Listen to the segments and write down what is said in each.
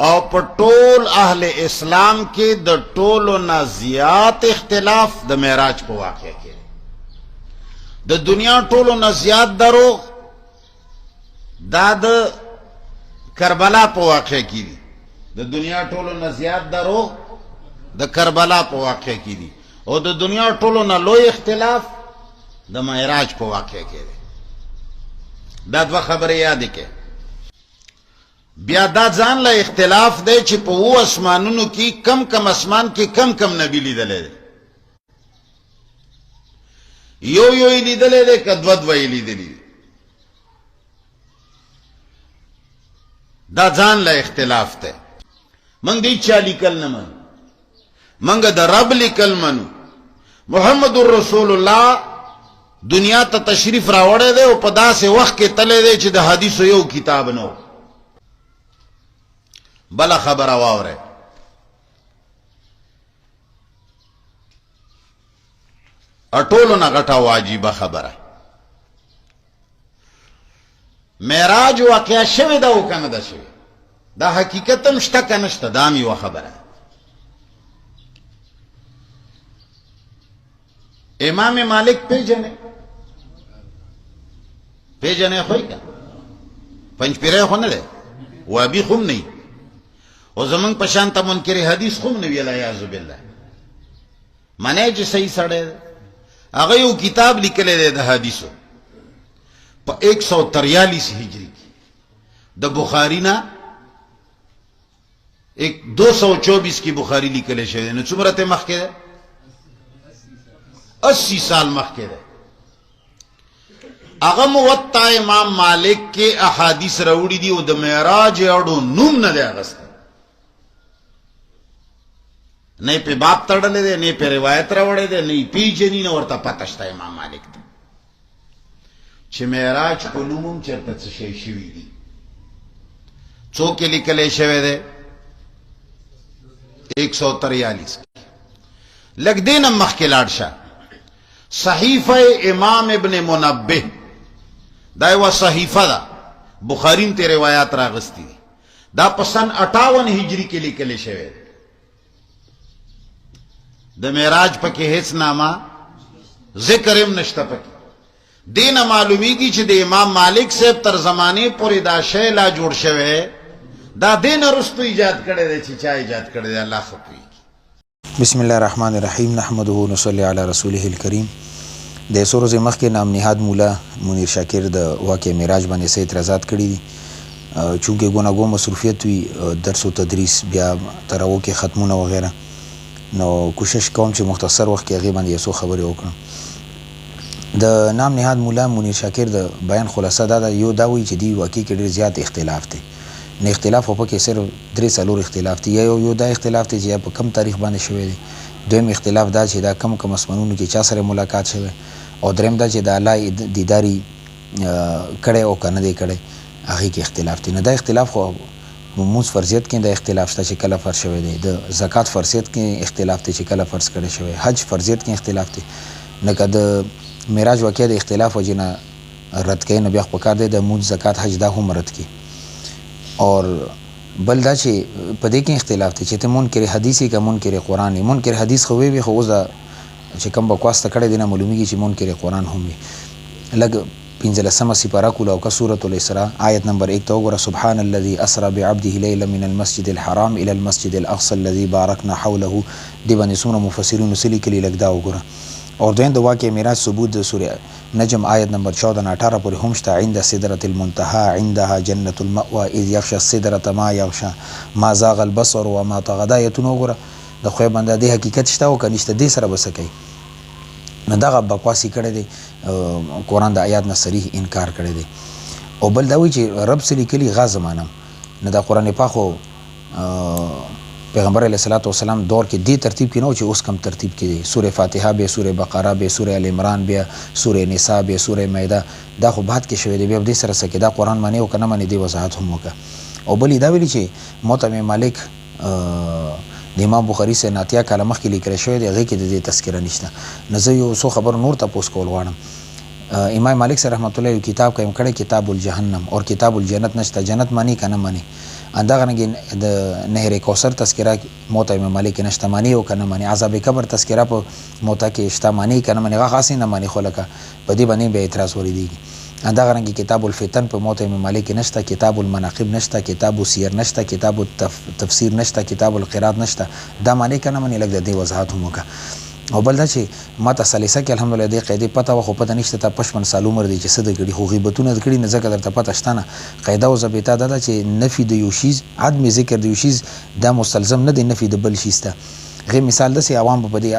او په ټول اهل اسلام کې د ټولو نه زیات اختلاف د معراج په واقعه کې. د دنیا ټولو نه زیات دروغ دا د کربلا په واقعه کې دي. د دنیا ټولو نه زیات دروغ د کربلا په واقعه کې دي، او د دنیا ټولو نه لوی اختلاف د معراج په واقعه کې دی. دا دوه خبرې یاد کړئ. بیا دا ځان له اختلاف دی چې په وو اسمانونو کې کم کم اسمان کې کم کم نبی لیدلی دی. یو یو یې لیدلی دی که دوه دوه یې لیدلی دی. دا ځان له اختلاف دی. منګ دی چا لیکل نه منو، منګ د رب لیکل منو. محمد رسول الله دنیا ته تشریف راوړی دی او په داسې وخت کې تللی دی چې د حدیثو یو کتاب نه و. بله خبره واورئ، ټولو نه غټه واجبه خبره، معراج واقعه شوې ده او که نه ده شوې؟ دا حقیقت هم شته که نشته؟ دا هم یوه خبره. امام مالک پیژنې؟ پیژنې خو یې که پنجپیری خو نه دی، وابي خو هم نه وي، او زمونږ په شان ته منکر حدیث خو هم نه وي، العیاذ بالله. منی چې صحیح سړی دی. هغه یو کتاب لیکلی دی د حدیثو په 143 هجری کې، د بخاري نه 224 کی بخاری لیکلی شوی دی. نو څومره ته مخکې دی؟ 80 سال مخکې دی. هغه موطا امام مالک کې احادیث راوړي دي او د معراج اړو نوم نه دی اغستی، نه په باب تړلی دی، نه په روایت راوړی دی، نه پیژني، نه ورته پته شته امام مالک ته چې معراج په نوم هم چېرته څه شی شوي دي. څوک یې لیکلی شوی دی؟ 143. لږ دې نه مخکې لاړ شه، صحیفه امام ابن منبه، دا یوه صحیفه ده، بخاري هم ته روایات راغستی دي. دا په سن 58 هجری کې لیکلی شوی دی. د معراج پکې هیڅ نامه ذکر هم نشته پکې. دې نه معلومیږي چې د امام مالک صاحب تر زمانې پورې دا شی لا جوړ شوی، دا دې نه وروسته ایجاد کړی دی. چې چا ایجاد کړی دی الله ښه پوهېږي. بسم الله الرحمن الرحیم، نحمده ونصلي علی رسوله الکریم. د څو ورځې مخکې نام نهاد مولا منیر شاکر د واقع معراج باندې څه اعتراضات کړي دي. چونکې ګوناګو مصروفیت وي، درس و تدریس، بیا تراو کې ختمونه وغیره، نو کوشش کوم چې مختصر وخت کې هغې باندې یو څو خبرې وکړم. د نام نهاد مولا منیر شاکر د بیان خلاصه دا ده، یو دا وایي چې دی واقع کې ډېر زیات اختلاف دی. نه اختلاف خو پکې صرف 3-4 اختلاف دی. یو دا اختلاف دی چې په کم تاریخ باندې شوی دی. دویم اختلاف دا چې دا کم اسمانونو کې چا سره ملاقات شوی، او دریم دا چې د الله دیداري کړی او که نه دی کړی، هغې کې اختلاف دی. نه دا اختلاف خو مونځ فرضیت کې دا اختلاف شته چې کله فرض شوی دی. د زکات فرضیت کې اختلاف دی چې کله فرض کړی شوی. حج فرضیت کې اختلاف دی. نه که د معراج واقعه د اختلاف وجې نه رد کوي، نو بیا خو پکار دی د مونځ، زکات، حج دا هم رد کړي. اور بل دا چې په دې کې اختلاف دی چې ته منکر حدیث یې که منکر قرآن یې. منکر حدیث خو وی خو اوس دا چې کوم بکواس ته کړی دی نه معلومیږي چې منکر قرآن هم وي. لږ 15 سپاره کولو او که سورة الاسراء آیت نمبر 1 ته وګوره. سبحان الذي اسرى بعبده ليلا من المسجد الحرام الى المسجد الاقصى الذي باركنا حوله. دې باندې څومره مفسرینو څه لیکلي لږ دا وګوره. اور دویم د واقع معراج ثبوت د سوره نجم آیت نمبر 14 نه 18 پورې هم شته. عند سدرة المنتهى عندها جنة المأوى اذ يغشى السدرة ما يغشى ما زاغ البصر وما طغى. دا آیتونه وګوره د خدای بنده دې حقیقت شته او که نشته، دې سره به څه کوي. نو دغه بکواسي کړی دی، قرآن د آیات نه صریح انکار کړی دی. او بل دا وایي چې رب څه لیکلي غا زمانه، نو د قرآن پاک خو پیغمبر علیه الصلاۃ والسلام دور کې دې ترتیب کې نه و چې اوس کم ترتیب کې دی. سوره فاتحه به سوره بقره به سوره ال عمران بیا سوره نساء به سوره مائده، دا خو بعد کې شوی دی. بیا دې سره څه کې دا قرآن معنی او که نه معنی دې وضاحت هم وکړه. او بل دا ویلي چې موطا مالک د امام بخاري سره 9 کاله مخکې لیکل شوی دی، هغې کې د دې تذکره نشته. نو زه یو څو خبر نور تپوس کول غواړم. امام مالک سے رحمت الله کتاب قائم کړی کتاب الجهنم اور کتاب الجنت نشته جنت معنی کنه معنی اندغه نګ د نهر کوثر تذکرہ موت امام مالک نشته معنی او کنه معنی عذاب قبر تذکرہ په موت کې شته معنی کنه معنی هغه خاصه نه معنی خلکه په دې باندې به اعتراض وریدي اندغه نګ کتاب الفتن په موت امام مالک نشته کتاب المناقب نشته کتاب السیر نشته کتاب التفسیر نشته کتاب القرات نشته دا معنی کنه معنی لګ د دې وضاحت هم وکړه او بل دا چې ما ته سلیسه کې الحمدلله دې قاعده پته و خو پته نشته ته 55 سال عمر دی چې څه د غړي خو غیبتونه د غړي نه ځکه درته پته شته نه قاعده او ضابطه دا چې نفي د یو شیز عدم ذکر د یو شیز دا مستلزم نه دی نفي د بل شیز ته غیر مثال د سي عوام په دې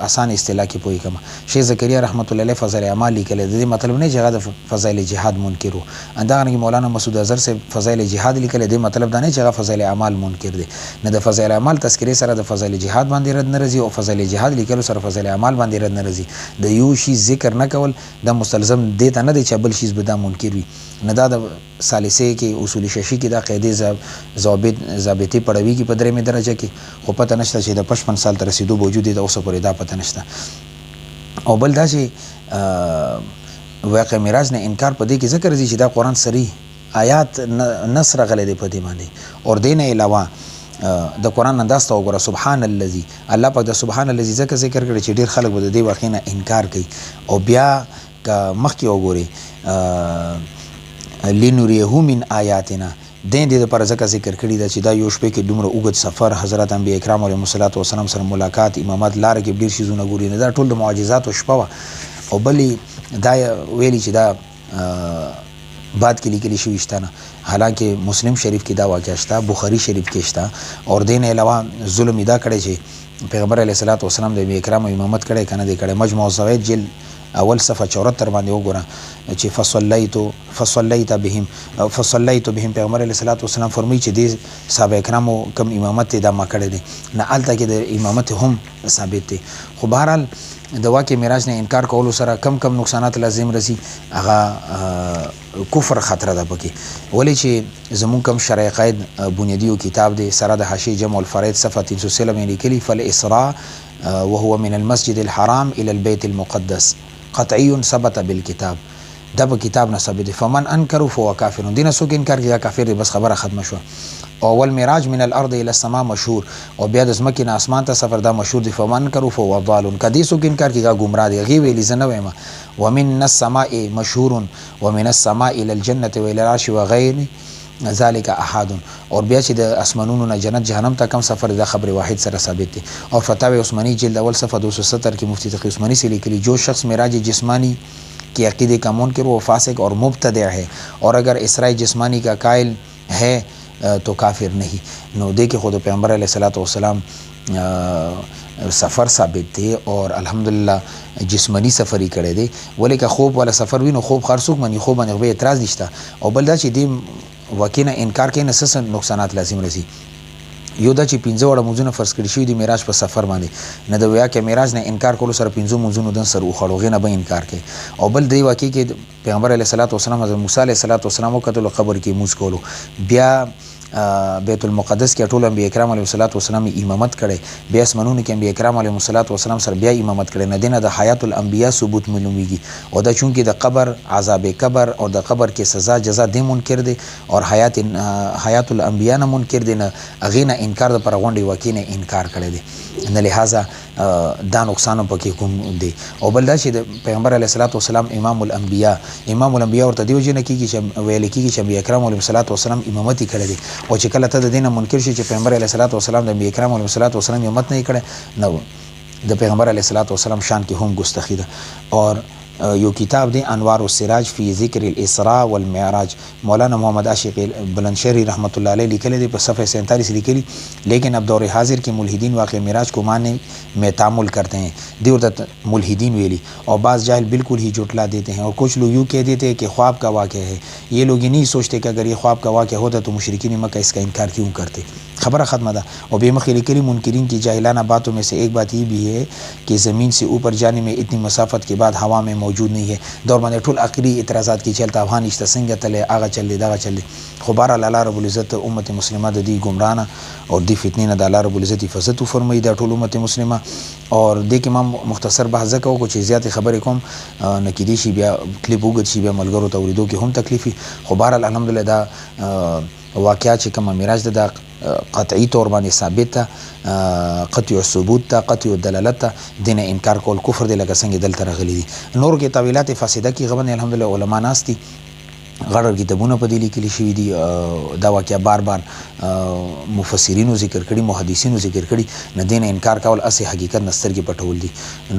آسان اصطلاح کې پوي کما شیخ زکریا رحمت الله علیه فضائل اعمال لیکل د دې مطلب نه چې هغه د فضائل جهاد منکر وو اندغه مولانا مسعود اظهر سے فضائل جهاد لیکل د مطلب دا نه چې هغه فضائل اعمال منکر دي نه د فضائل اعمال تذکرې سره د فضائل جهاد باندې رد نه رضی او فضائل جهاد لیکل سره فضائل اعمال باندې رد نه رضی د یو شی ذکر نه کول د مستلزم دی ته نه دی چې بل شی به دا منکر وي نه دا د ثالثه کې اصول ششی کې دا قاعده ضابطه پړوي کې په درېمه درجه کې خو پته نشته چې د 55 سال تر رسیدو موجود د اوسه پورې دا پته نشته او بل دا چې واقع معراج نه انکار پدې کې ذکر دي چې دا قران صریح آیات نصر غلې دی پدې باندې اور دین علاوه د قران انداز ته وګوره سبحان الذي الله پاک د سبحان الذي ذکر کړي چې ډیر خلک به د دې واقع نه انکار کوي او بیا مخکې وګوري لنوریه من آیاتنا دین دې پر ځکه ذکر کړی دا چې دا یو شپه کې دومره اوږد سفر حضرت انبیاء کرام علیهم الصلوات والسلام سره ملاقات امامت لار کې ډیر شیزونه ګوري نه دا ټول د معجزات او شپه او بلی دا ویلي چې دا بعد کې لیکل شوی شته نه حالانکه مسلم شریف کې دا واقع شته بخاری شریف کې شته اور دین علاوه ظلم ادا کړی چې پیغمبر علیه الصلوات والسلام د انبیاء کرام امامت کړي کنه دې کړي مجموع الزوائد جلد اول صفحه 74 باندې وګوره چې فصلیت بهم پیغمبر علیه الصلوات والسلام فرمایي چې د صحابه کرامو کم امامت دا ما کړی دي نه الته کې د امامت هم ثابت دي خو بهرحال د واقع معراج نه انکار کولو سره کم نقصانات لازم رسی هغه کفر خطر ده پکې ولی چې زمون کم شرع قائد بنیادی کتاب دی سره د حاشیه جمع الفرائض صفحه 313 باندې لیکلي فالاسراء وهو من المسجد الحرام الى البيت المقدس قطعی ثبت بالکتاب دا په کتاب نه ثابت فمن انکر فهو کافر دین سو کې انکار کیا کافر دی بس خبره ختم شو اول معراج من الارض الى السماء مشهور او بیا د زمکې نه اسمان ته سفر دا مشهور دی فمن انکر فهو ضال کدی سو کې انکار کیا گمراه دی غي ویلی زنه ویما ومن السماء مشهور ومن السماء الى الجنه والى العرش وغير ذالک احد اور بیا چې د اسمانونو نه جنت جهنم ته کم سفر د خبر واحد سره ثابت دي اور فتاوی عثمانی جلد اول صفحه 270 کې مفتی تقی عثمانی سے لیکلی جو شخص معراج جسمانی کی عقیدے کا منکر وہ فاسق اور مبتدع ہے اور اگر اسراء جسمانی کا قائل ہے تو کافر نہیں نو دے کے خود پیغمبر علیہ الصلوۃ والسلام سفر ثابت دی اور الحمدلله جسمانی سفری کړی دی ولی که خوب ولا سفر وینو خوب خرڅوک منی خوب باندې به اعتراض نشته او بل دا چې دی وکینه انکار کوي نسس نقصانات لازم رسی یو دا چې 15 وړه موزونه فرض کړی شوی دی معراج په سفر باندې نه د ویا کې معراج نه انکار کولو سره 15 موزونه دن سره وخړو غنه به انکار کوي او بل دی واقع کې پیغمبر علیه الصلوۃ والسلام حضرت موسی علیه السلام وکړو قبر کې موږ کولو بیا بیت المقدس کې ټول انبیاء کرام علیهم الصلوۃ والسلام امامت کړي بیا اسمنونو کې انبیاء کرام علیهم الصلوۃ والسلام سره بیا امامت کړي نه دینه د حیات الانبیاء ثبوت معلومیږي او دا چونکه د قبر عذاب قبر او د قبر کې سزا جزا د منکر دي او حیات الانبیاء نه منکر دي نه اغینه انکار د پرغونډي وکینه انکار کړي دي نه لہذا دا نقصان پکې کوم دي او بل دا چې د پیغمبر علیه الصلوۃ والسلام امام الانبیاء ورته دیو جن کېږي چې ویل کېږي چې انبیاء کرام علیهم الصلوۃ والسلام امامت کړي دي او چې کله ته د دینه منکر شي چې پیغمبر علیه الصلوۃ والسلام د انبیاء کرام علیهم الصلوۃ والسلام امامت نه کړي نو د پیغمبر علیه الصلوۃ والسلام شان کې هم ګستاخی ده اور یو کتاب دی انوار السراج فی ذکر الاسراء والمعراج مولانا محمد عاشق بلندشہری رحمۃ اللہ علیہ لکھے دی پر صفحہ 47 لکھی لیکن اب دور حاضر کے ملحدین واقع معراج کو ماننے میں تعامل کرتے ہیں دیور ملحدین ویلی اور بعض جاہل بالکل ہی جھٹلا دیتے ہیں اور کچھ لوگ یوں کہہ دیتے ہیں کہ خواب کا واقعہ ہے یہ لوگ یہ نہیں سوچتے کہ اگر یہ خواب کا واقعہ ہوتا تو مشرکین مکہ اس کا انکار کیوں کرتے खबर ख़त्म था। और बेमख लिखी मुनकरीन की जाहिलाना बातों में से एक बात ये भी है कि ज़मीन से ऊपर जाने में इतनी मसाफत के बाद हवा में मौजूद नहीं है। दौर बंद ठुल आखिरी इतराज़ात की चलता अफगान इश्ता संग तले आगा चल दे दागा चल दे खुबार अल्लाह रब्बुल इज़्ज़त उम्मत मुस्लिमा दी गुमराना और दी फितने न अल्लाह रब्बुल इज़्ज़त हिफाजत फरमाई दा ठुल उम्मत मुस्लिमा। और देख इमाम मुख्तसर बहस को कुछ ज़्यादा खबर कोम न कि दी बिया क्लिप उगत शी बिया मलगरो तवरीदो के हम तकलीफ़ी खुबार अल्हम्दुलिल्लाह दा वाक़या च कम मिराज दा قطعی طور باندې ثابت ته قطعی ثبوت ته قطعی دلالت ته دین انکار کول کفر دی لکه څنګه دلته راغلي دي. نور کې طویلات فاسده کې غبن الحمدلله علما ناس دي غړر کتابونه په دې لیکلي شوي دي. دا واقعیا بار بار مفسرینو ذکر کړي محدثینو ذکر کړي نه دین انکار کول اصل حقیقت نستر کې پټول دي.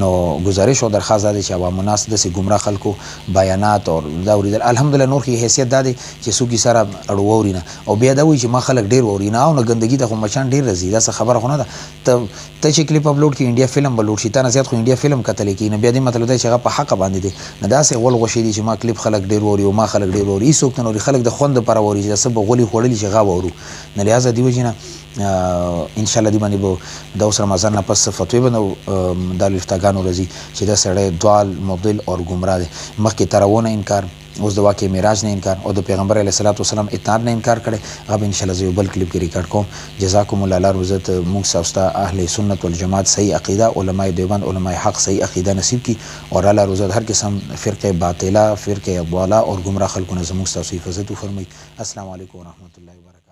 نو گزارش او درخواست ده چې عوام الناس د سي گمراه خلکو بیانات او دا اوریدل الحمدلله نور کې حیثیت ده چې څوک سره اړووري نه او بیا دا وایي چې ما خلک ډیر ووري نه او نه ګندګي ته مچان ډیر رزي. دا څه خبره خونه ده ته چې کلیپ اپلوډ کې انډیا فلم بلوډ شي تا نه زیات خو انډیا فلم کتل کې نه بیا دې مطلب ده چې هغه په حق باندې دي نه دا سه ول غوشي دي چې ما کلیپ خلک ډیر ووري او ما خلک ډیر ووري څوک نه خلک د خوند پر ووري چې سبب غولي خوړلي چې غا وورو نه لہذا دی وجنه ان شاء الله دی باندې به د اوس رمضان نه پس فتوی بنو د لفتګانو رضی چې دا سړی دوال مبدل او گمراه دي. مخکې ترونه انکار اوس د واقع معراج نه انکار او د پیغمبر علیه الصلاۃ والسلام اطاعت نه انکار کړي. غو ان شاء الله زه بل کلیپ کې ریکارډ کوم. جزاکم الله الله عزت موږ ساستا اهل سنت والجماعت صحیح عقیده علماء دیوبند علماء حق صحیح عقیده نصیب کی اور الله عزت هر قسم فرقه باطله فرقه ضاله اور گمراه خلقونه زموږ تاسو حفاظت فرمایي. السلام علیکم ورحمت الله وبرکاته.